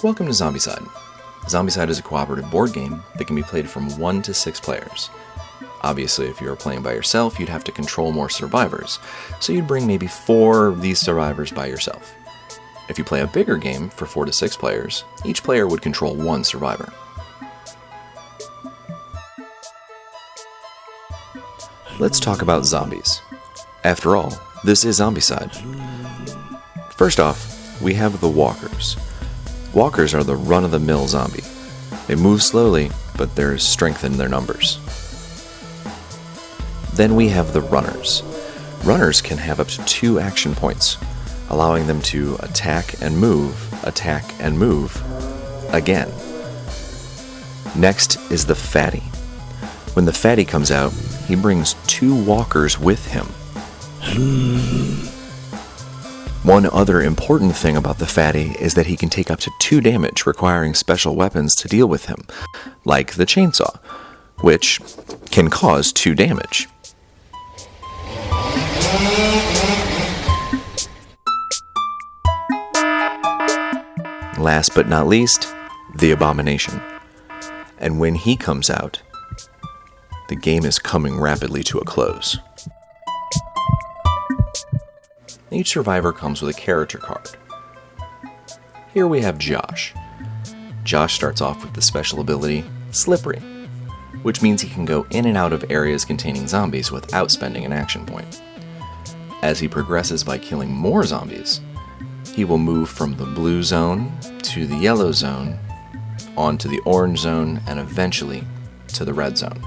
Welcome to Zombicide. Zombicide is a cooperative board game that can be played from 1 to 6 players. Obviously, if you were playing by yourself, you'd have to control more survivors, so you'd bring maybe 4 of these survivors by yourself. If you play a bigger game for 4 to 6 players, each player would control 1 survivor. Let's talk about zombies. After all, this is Zombicide. First off, we have the walkers. Walkers are the run-of-the-mill zombie. They move slowly, but there's strength in their numbers. Then we have the runners. Runners can have up to 2 action points, allowing them to attack and move again. Next is the fatty. When the fatty comes out, he brings 2 walkers with him. One other important thing about the fatty is that he can take up to 2 damage, requiring special weapons to deal with him, like the chainsaw, which can cause 2 damage. Last but not least, the abomination. And when he comes out, the game is coming rapidly to a close. Each survivor comes with a character card. Here we have Josh. Josh starts off with the special ability, Slippery, which means he can go in and out of areas containing zombies without spending an action point. As he progresses by killing more zombies, he will move from the blue zone to the yellow zone, onto the orange zone, and eventually to the red zone.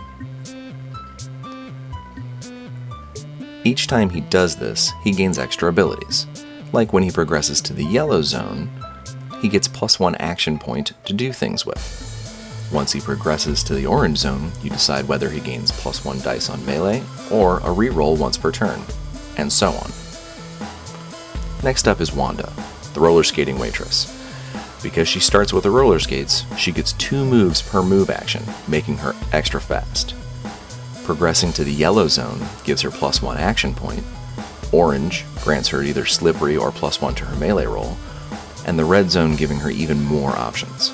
Each time he does this, he gains extra abilities. Like when he progresses to the yellow zone, he gets +1 action point to do things with. Once he progresses to the orange zone, you decide whether he gains +1 dice on melee, or a reroll once per turn, and so on. Next up is Wanda, the roller skating waitress. Because she starts with the roller skates, she gets 2 moves per move action, making her extra fast. Progressing to the yellow zone gives her +1 action point, orange grants her either slippery or +1 to her melee roll, and the red zone giving her even more options.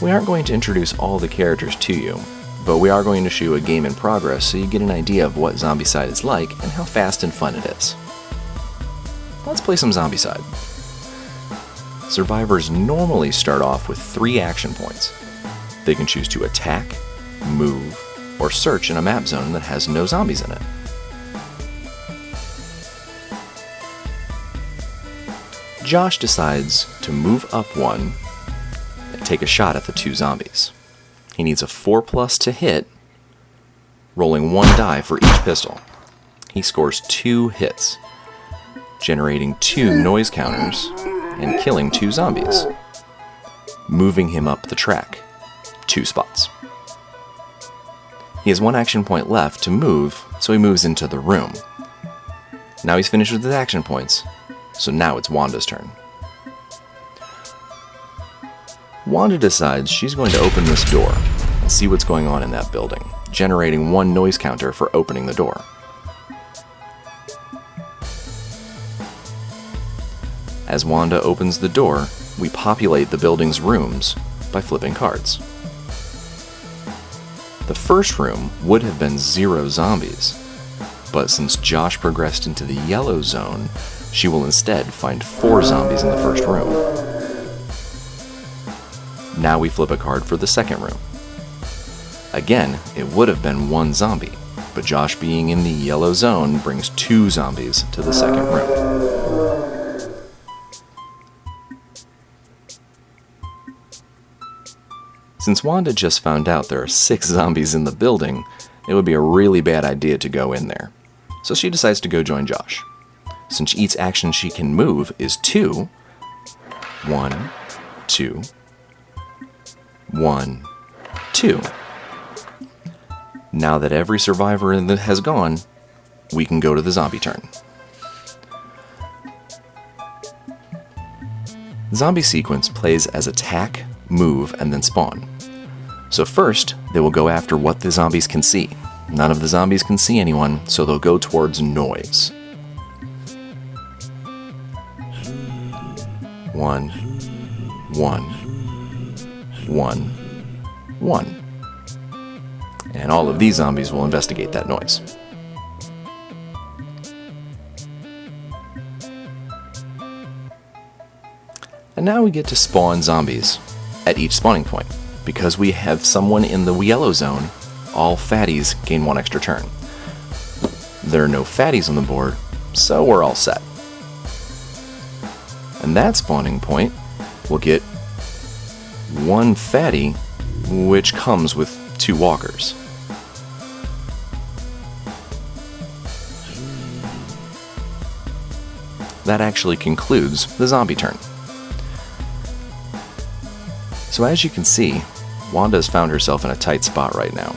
We aren't going to introduce all the characters to you, but we are going to show you a game in progress so you get an idea of what Zombicide is like and how fast and fun it is. Let's play some Zombicide. Survivors normally start off with 3 action points. They can choose to attack, move, or search in a map zone that has no zombies in it. Josh decides to move up 1 and take a shot at the 2 zombies. He needs a 4+ to hit, rolling 1 die for each pistol. He scores 2 hits, generating 2 noise counters and killing 2 zombies, moving him up the track 2 spots. He has 1 action point left to move, so he moves into the room. Now he's finished with his action points, so now it's Wanda's turn. Wanda decides she's going to open this door and see what's going on in that building, generating 1 noise counter for opening the door. As Wanda opens the door, we populate the building's rooms by flipping cards. The first room would have been 0 zombies, but since Josh progressed into the yellow zone, she will instead find 4 zombies in the first room. Now we flip a card for the second room. Again, it would have been 1 zombie, but Josh being in the yellow zone brings 2 zombies to the second room. Since Wanda just found out there are 6 zombies in the building, it would be a really bad idea to go in there. So she decides to go join Josh. Since each action she can move is 2, 1, 2, 1, 2. Now that every survivor has gone, we can go to the zombie turn. The zombie sequence plays as attack, move, and then spawn. So first, they will go after what the zombies can see, None of the zombies can see anyone, so they'll go towards noise. 1, 1, 1, 1. And all of these zombies will investigate that noise. And now we get to spawn zombies at each spawning point. Because we have someone in the yellow zone, all fatties gain 1 extra turn. There are no fatties on the board, so we're all set. And that spawning point will get 1 fatty, which comes with 2 walkers. That actually concludes the zombie turn. So as you can see, Wanda's found herself in a tight spot right now.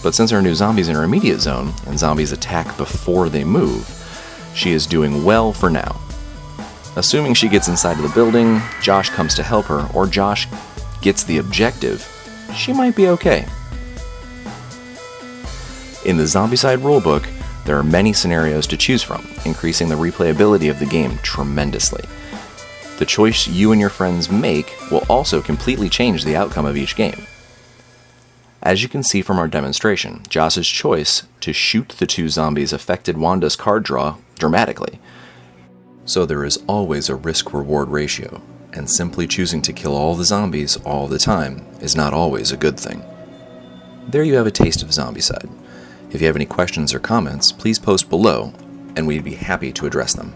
But since there are new zombies in her immediate zone, and zombies attack before they move, she is doing well for now. Assuming she gets inside of the building, Josh comes to help her, or Josh gets the objective, she might be okay. In the Zombicide rulebook, there are many scenarios to choose from, increasing the replayability of the game tremendously. The choice you and your friends make will also completely change the outcome of each game. As you can see from our demonstration, Josh's choice to shoot the 2 zombies affected Wanda's card draw dramatically. So there is always a risk-reward ratio, and simply choosing to kill all the zombies all the time is not always a good thing. There you have a taste of Zombicide. If you have any questions or comments, please post below, and we'd be happy to address them.